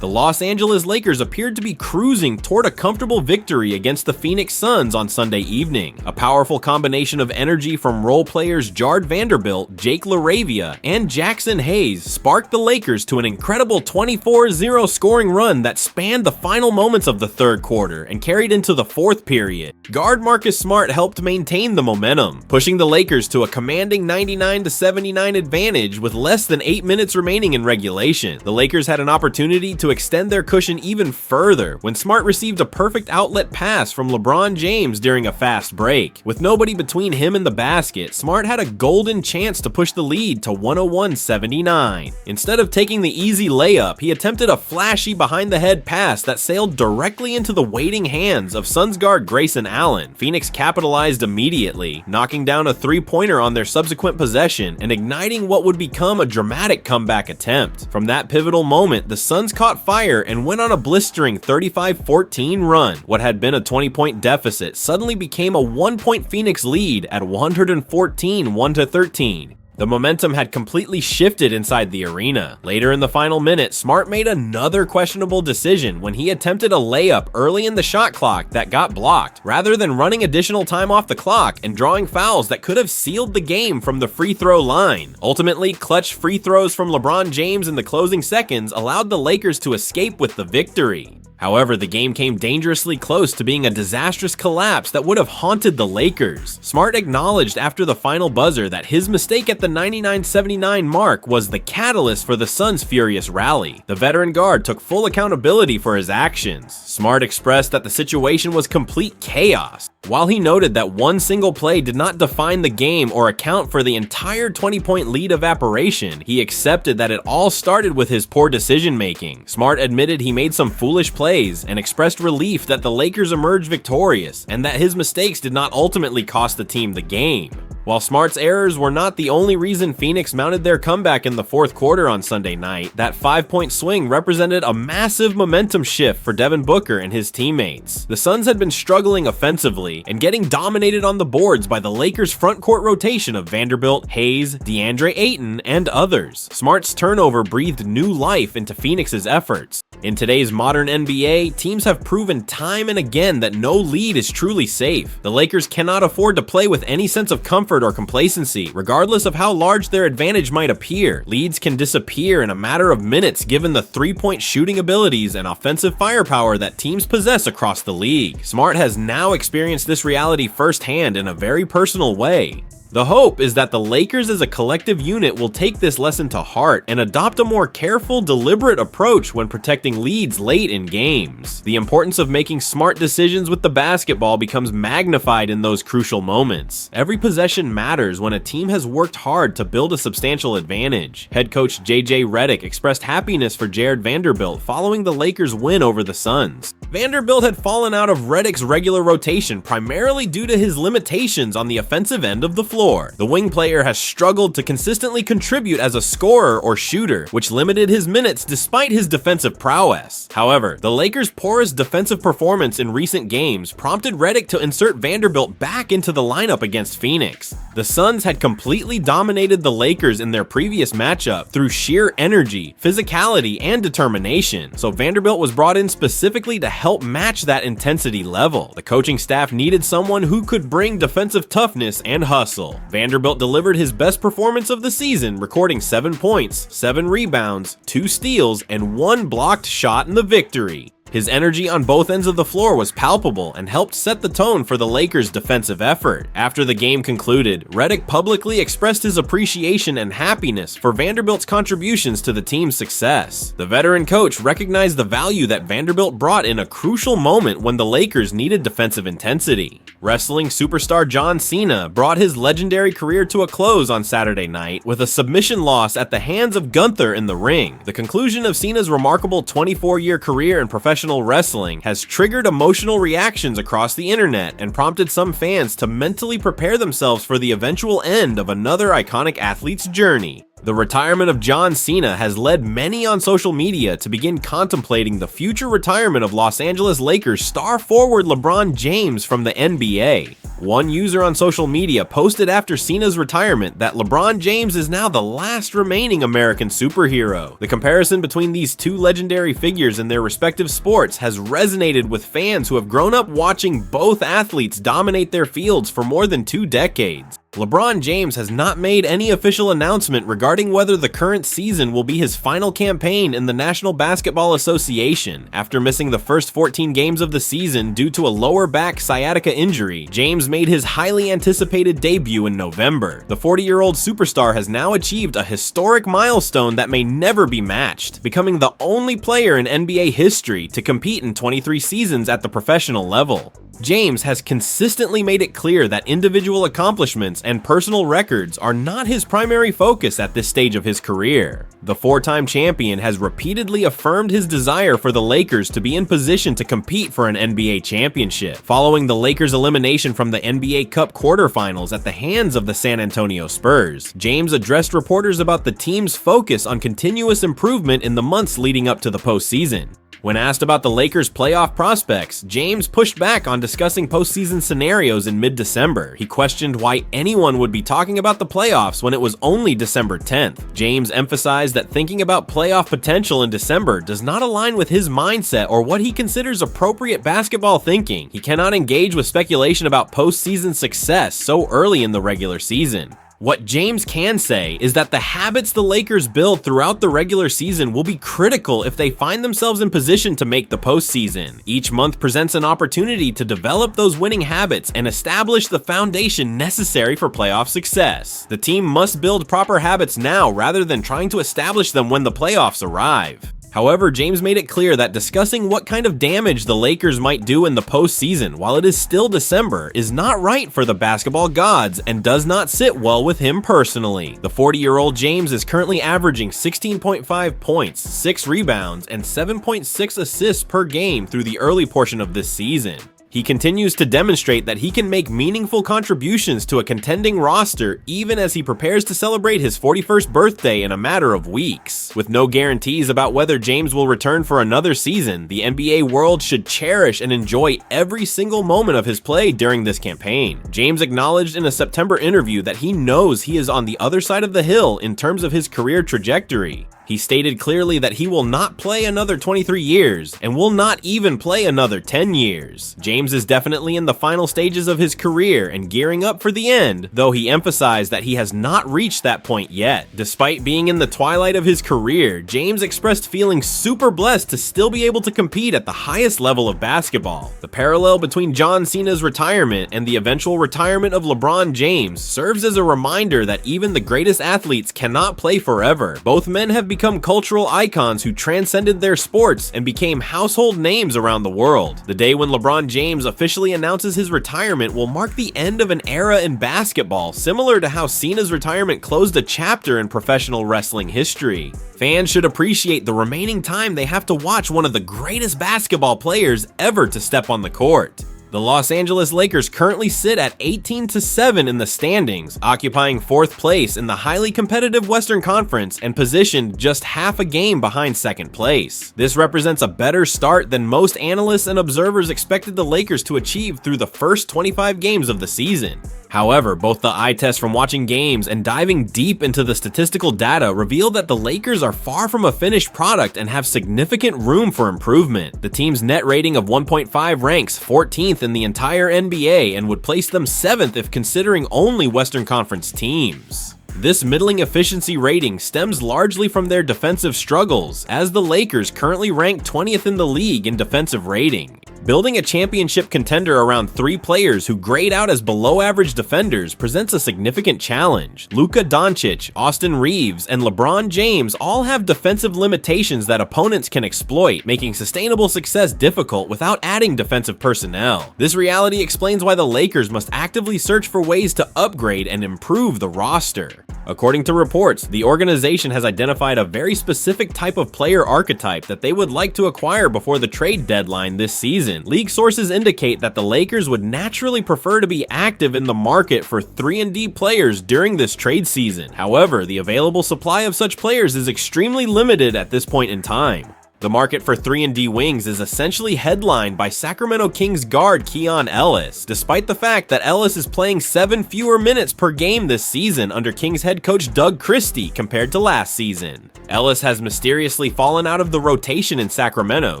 The Los Angeles Lakers appeared to be cruising toward a comfortable victory against the Phoenix Suns on Sunday evening. A powerful combination of energy from role players Jared Vanderbilt, Jake LaRavia, and Jackson Hayes sparked the Lakers to an incredible 24-0 scoring run that spanned the final moments of the third quarter and carried into the fourth period. Guard Marcus Smart helped maintain the momentum, pushing the Lakers to a commanding 99-79 advantage with less than 8 minutes remaining in regulation. The Lakers had an opportunity to extend their cushion even further when Smart received a perfect outlet pass from LeBron James during a fast break. With nobody between him and the basket, Smart had a golden chance to push the lead to 101-79. Instead of taking the easy layup, he attempted a flashy behind-the-head pass that sailed directly into the waiting hands of Suns guard Grayson Allen. Phoenix capitalized immediately, knocking down a three-pointer on their subsequent possession and igniting what would become a dramatic comeback attempt. From that pivotal moment, the Suns caught fire and went on a blistering 35-14 run. What had been a 20-point deficit suddenly became a 1-point Phoenix lead at 114-113. The momentum had completely shifted inside the arena. Later in the final minute, Smart made another questionable decision when he attempted a layup early in the shot clock that got blocked, rather than running additional time off the clock and drawing fouls that could have sealed the game from the free throw line. Ultimately, clutch free throws from LeBron James in the closing seconds allowed the Lakers to escape with the victory. However, the game came dangerously close to being a disastrous collapse that would have haunted the Lakers. Smart acknowledged after the final buzzer that his mistake at the 99-79 mark was the catalyst for the Suns' furious rally. The veteran guard took full accountability for his actions. Smart expressed that the situation was complete chaos. While he noted that one single play did not define the game or account for the entire 20-point lead evaporation, he accepted that it all started with his poor decision-making. Smart admitted he made some foolish plays and expressed relief that the Lakers emerged victorious and that his mistakes did not ultimately cost the team the game. While Smart's errors were not the only reason Phoenix mounted their comeback in the fourth quarter on Sunday night, that 5-point swing represented a massive momentum shift for Devin Booker and his teammates. The Suns had been struggling offensively and getting dominated on the boards by the Lakers' front court rotation of Vanderbilt, Hayes, DeAndre Ayton, and others. Smart's turnover breathed new life into Phoenix's efforts. In today's modern NBA, teams have proven time and again that no lead is truly safe. The Lakers cannot afford to play with any sense of comfort or complacency, regardless of how large their advantage might appear. Leads can disappear in a matter of minutes given the three-point shooting abilities and offensive firepower that teams possess across the league. Smart has now experienced this reality firsthand in a very personal way. The hope is that the Lakers as a collective unit will take this lesson to heart and adopt a more careful, deliberate approach when protecting leads late in games. The importance of making smart decisions with the basketball becomes magnified in those crucial moments. Every possession matters when a team has worked hard to build a substantial advantage. Head coach JJ Redick expressed happiness for Jared Vanderbilt following the Lakers' win over the Suns. Vanderbilt had fallen out of Redick's regular rotation primarily due to his limitations on the offensive end of the floor. The wing player has struggled to consistently contribute as a scorer or shooter, which limited his minutes despite his defensive prowess. However, the Lakers' poorest defensive performance in recent games prompted Redick to insert Vanderbilt back into the lineup against Phoenix. The Suns had completely dominated the Lakers in their previous matchup through sheer energy, physicality, and determination, so Vanderbilt was brought in specifically to help match that intensity level. The coaching staff needed someone who could bring defensive toughness and hustle. Vanderbilt delivered his best performance of the season, recording 7 points, 7 rebounds, 2 steals, and 1 blocked shot in the victory. His energy on both ends of the floor was palpable and helped set the tone for the Lakers' defensive effort. After the game concluded, Redick publicly expressed his appreciation and happiness for Vanderbilt's contributions to the team's success. The veteran coach recognized the value that Vanderbilt brought in a crucial moment when the Lakers needed defensive intensity. Wrestling superstar John Cena brought his legendary career to a close on Saturday night with a submission loss at the hands of Gunther in the ring. The conclusion of Cena's remarkable 24-year career in professional wrestling has triggered emotional reactions across the internet and prompted some fans to mentally prepare themselves for the eventual end of another iconic athlete's journey. The retirement of John Cena has led many on social media to begin contemplating the future retirement of Los Angeles Lakers star forward LeBron James from the NBA. One user on social media posted after Cena's retirement that LeBron James is now the last remaining American superhero. The comparison between these two legendary figures in their respective sports has resonated with fans who have grown up watching both athletes dominate their fields for more than 2 decades. LeBron James has not made any official announcement regarding whether the current season will be his final campaign in the National Basketball Association. After missing the first 14 games of the season due to a lower back sciatica injury, James made his highly anticipated debut in November. The 40-year-old superstar has now achieved a historic milestone that may never be matched, becoming the only player in NBA history to compete in 23 seasons at the professional level. James has consistently made it clear that individual accomplishments and personal records are not his primary focus at this stage of his career. The 4-time champion has repeatedly affirmed his desire for the Lakers to be in position to compete for an NBA championship. Following the Lakers' elimination from the NBA Cup quarterfinals at the hands of the San Antonio Spurs, James addressed reporters about the team's focus on continuous improvement in the months leading up to the postseason. When asked about the Lakers' playoff prospects, James pushed back on discussing postseason scenarios in mid-December. He questioned why anyone would be talking about the playoffs when it was only December 10th. James emphasized that thinking about playoff potential in December does not align with his mindset or what he considers appropriate basketball thinking. He cannot engage with speculation about postseason success so early in the regular season. What James can say is that the habits the Lakers build throughout the regular season will be critical if they find themselves in position to make the postseason. Each month presents an opportunity to develop those winning habits and establish the foundation necessary for playoff success. The team must build proper habits now rather than trying to establish them when the playoffs arrive. However, James made it clear that discussing what kind of damage the Lakers might do in the postseason while it is still December is not right for the basketball gods and does not sit well with him personally. The 40-year-old James is currently averaging 16.5 points, 6 rebounds, and 7.6 assists per game through the early portion of this season. He continues to demonstrate that he can make meaningful contributions to a contending roster even as he prepares to celebrate his 41st birthday in a matter of weeks. With no guarantees about whether James will return for another season, the NBA world should cherish and enjoy every single moment of his play during this campaign. James acknowledged in a September interview that he knows he is on the other side of the hill in terms of his career trajectory. He stated clearly that he will not play another 23 years and will not even play another 10 years. James is definitely in the final stages of his career and gearing up for the end, though he emphasized that he has not reached that point yet. Despite being in the twilight of his career, James expressed feeling super blessed to still be able to compete at the highest level of basketball. The parallel between John Cena's retirement and the eventual retirement of LeBron James serves as a reminder that even the greatest athletes cannot play forever. Both men have become cultural icons who transcended their sports and became household names around the world. The day when LeBron James officially announces his retirement will mark the end of an era in basketball, similar to how Cena's retirement closed a chapter in professional wrestling history. Fans should appreciate the remaining time they have to watch one of the greatest basketball players ever to step on the court. The Los Angeles Lakers currently sit at 18-7 in the standings, occupying 4th place in the highly competitive Western Conference and positioned just half a game behind 2nd place. This represents a better start than most analysts and observers expected the Lakers to achieve through the first 25 games of the season. However, both the eye test from watching games and diving deep into the statistical data reveal that the Lakers are far from a finished product and have significant room for improvement. The team's net rating of 1.5 ranks 14th in the entire NBA and would place them 7th if considering only Western Conference teams. This middling efficiency rating stems largely from their defensive struggles, as the Lakers currently rank 20th in the league in defensive rating. Building a championship contender around 3 players who grade out as below-average defenders presents a significant challenge. Luka Doncic, Austin Reeves, and LeBron James all have defensive limitations that opponents can exploit, making sustainable success difficult without adding defensive personnel. This reality explains why the Lakers must actively search for ways to upgrade and improve the roster. According to reports, the organization has identified a very specific type of player archetype that they would like to acquire before the trade deadline this season. League sources indicate that the Lakers would naturally prefer to be active in the market for 3-and-D players during this trade season. However, the available supply of such players is extremely limited at this point in time. The market for 3-and-D wings is essentially headlined by Sacramento Kings guard Keon Ellis, despite the fact that Ellis is playing 7 fewer minutes per game this season under Kings head coach Doug Christie compared to last season. Ellis has mysteriously fallen out of the rotation in Sacramento,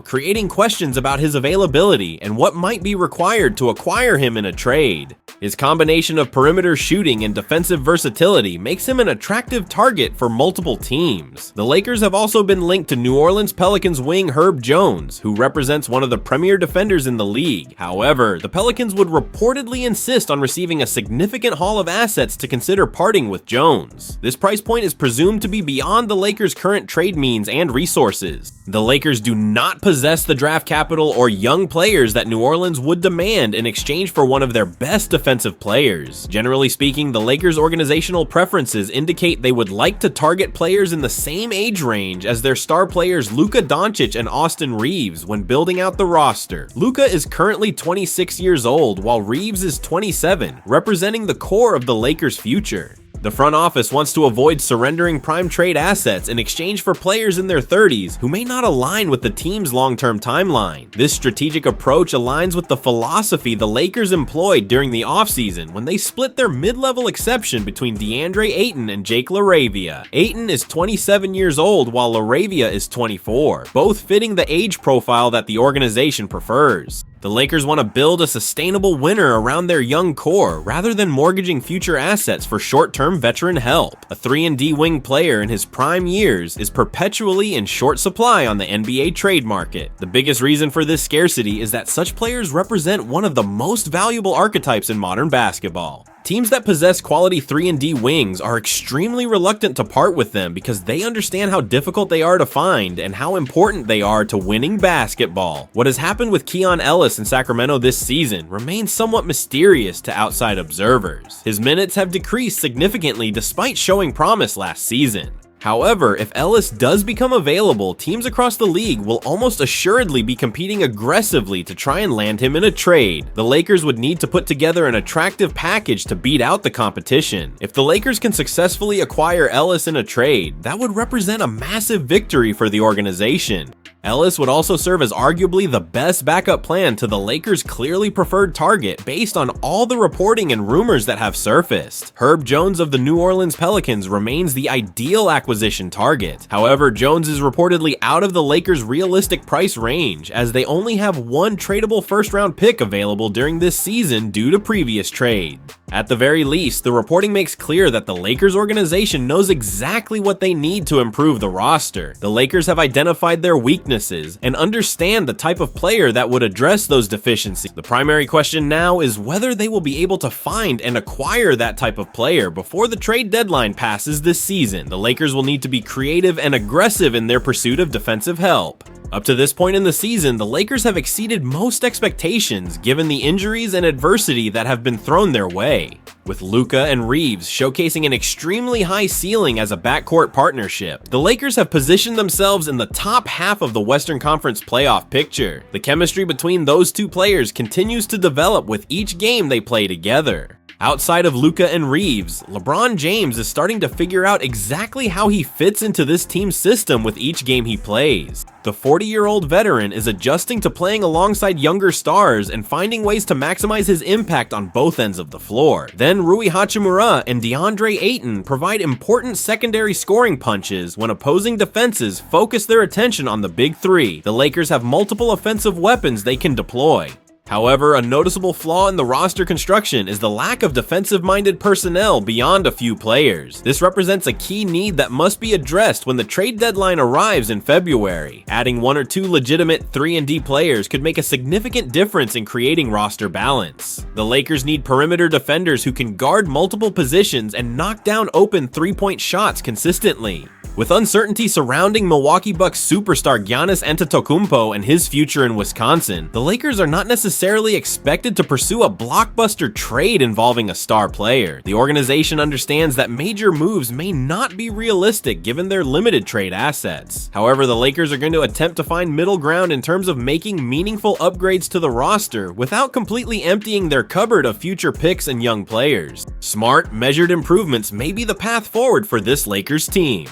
creating questions about his availability and what might be required to acquire him in a trade. His combination of perimeter shooting and defensive versatility makes him an attractive target for multiple teams. The Lakers have also been linked to New Orleans Pelicans wing Herb Jones, who represents one of the premier defenders in the league. However, the Pelicans would reportedly insist on receiving a significant haul of assets to consider parting with Jones. This price point is presumed to be beyond the Lakers' current trade means and resources. The Lakers do not possess the draft capital or young players that New Orleans would demand in exchange for one of their best defensive players. Generally speaking, the Lakers' organizational preferences indicate they would like to target players in the same age range as their star players Luka Doncic and Austin Reeves when building out the roster. Luka is currently 26 years old, while Reeves is 27, representing the core of the Lakers' future. The front office wants to avoid surrendering prime trade assets in exchange for players in their 30s who may not align with the team's long-term timeline. This strategic approach aligns with the philosophy the Lakers employed during the offseason when they split their mid-level exception between DeAndre Ayton and Jake LaRavia. Ayton is 27 years old while LaRavia is 24, both fitting the age profile that the organization prefers. The Lakers want to build a sustainable winner around their young core rather than mortgaging future assets for short-term veteran help. A 3-and-D wing player in his prime years is perpetually in short supply on the NBA trade market. The biggest reason for this scarcity is that such players represent one of the most valuable archetypes in modern basketball. Teams that possess quality 3-and-D wings are extremely reluctant to part with them because they understand how difficult they are to find and how important they are to winning basketball. What has happened with Keon Ellis in Sacramento this season remains somewhat mysterious to outside observers. His minutes have decreased significantly despite showing promise last season. However, if Ellis does become available, teams across the league will almost assuredly be competing aggressively to try and land him in a trade. The Lakers would need to put together an attractive package to beat out the competition. If the Lakers can successfully acquire Ellis in a trade, that would represent a massive victory for the organization. Ellis would also serve as arguably the best backup plan to the Lakers' clearly preferred target based on all the reporting and rumors that have surfaced. Herb Jones of the New Orleans Pelicans remains the ideal acquisition target. However, Jones is reportedly out of the Lakers' realistic price range as they only have one tradable first-round pick available during this season due to previous trade. At the very least, the reporting makes clear that the Lakers organization knows exactly what they need to improve the roster. The Lakers have identified their weaknesses and understand the type of player that would address those deficiencies. The primary question now is whether they will be able to find and acquire that type of player before the trade deadline passes this season. The Lakers will need to be creative and aggressive in their pursuit of defensive help. Up to this point in the season, the Lakers have exceeded most expectations given the injuries and adversity that have been thrown their way, with Luka and Reeves showcasing an extremely high ceiling as a backcourt partnership. The Lakers have positioned themselves in the top half of the Western Conference playoff picture. The chemistry between those two players continues to develop with each game they play together. Outside of Luka and Reeves, LeBron James is starting to figure out exactly how he fits into this team's system with each game he plays. The 40-year-old veteran is adjusting to playing alongside younger stars and finding ways to maximize his impact on both ends of the floor. Then Rui Hachimura and DeAndre Ayton provide important secondary scoring punches when opposing defenses focus their attention on the big three. The Lakers have multiple offensive weapons they can deploy. However, a noticeable flaw in the roster construction is the lack of defensive-minded personnel beyond a few players. This represents a key need that must be addressed when the trade deadline arrives in February. Adding one or two legitimate 3-and-D players could make a significant difference in creating roster balance. The Lakers need perimeter defenders who can guard multiple positions and knock down open three-point shots consistently. With uncertainty surrounding Milwaukee Bucks superstar Giannis Antetokounmpo and his future in Wisconsin, the Lakers are not necessarily expected to pursue a blockbuster trade involving a star player. The organization understands that major moves may not be realistic given their limited trade assets. However, the Lakers are going to attempt to find middle ground in terms of making meaningful upgrades to the roster without completely emptying their cupboard of future picks and young players. Smart, measured improvements may be the path forward for this Lakers team.